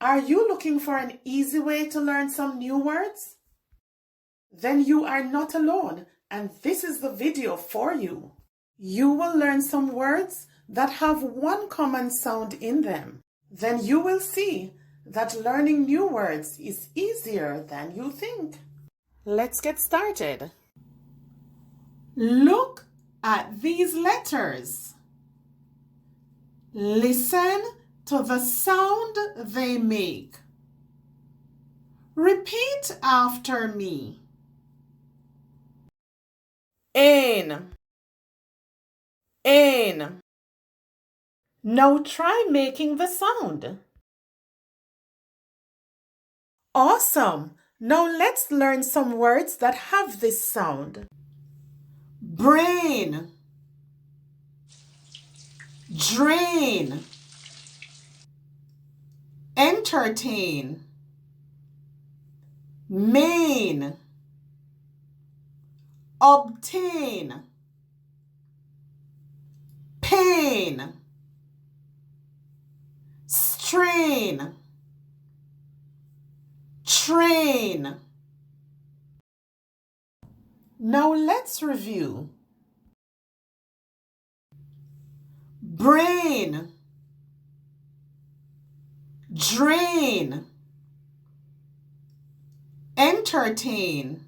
Are you looking for an easy way to learn some new words? Then you are not alone, and this is the video for you. You will learn some words that have one common sound in them. Then you will see that learning new words is easier than you think. Let's get started. Look at these letters. Listen to the sound they make. Repeat after me. AIN. AIN. Now try making the sound. Awesome! Now let's learn some words that have this sound. Brain, drain, entertain, main, obtain, pain, strain, train. Now let's review. Brain, drain, entertain,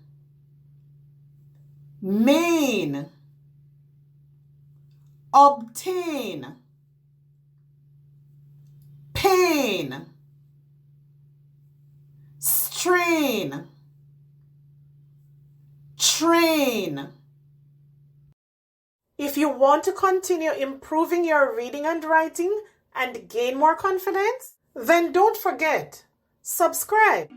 main, obtain, pain, strain, train. If you want to continue improving your reading and writing and gain more confidence, then don't forget, subscribe.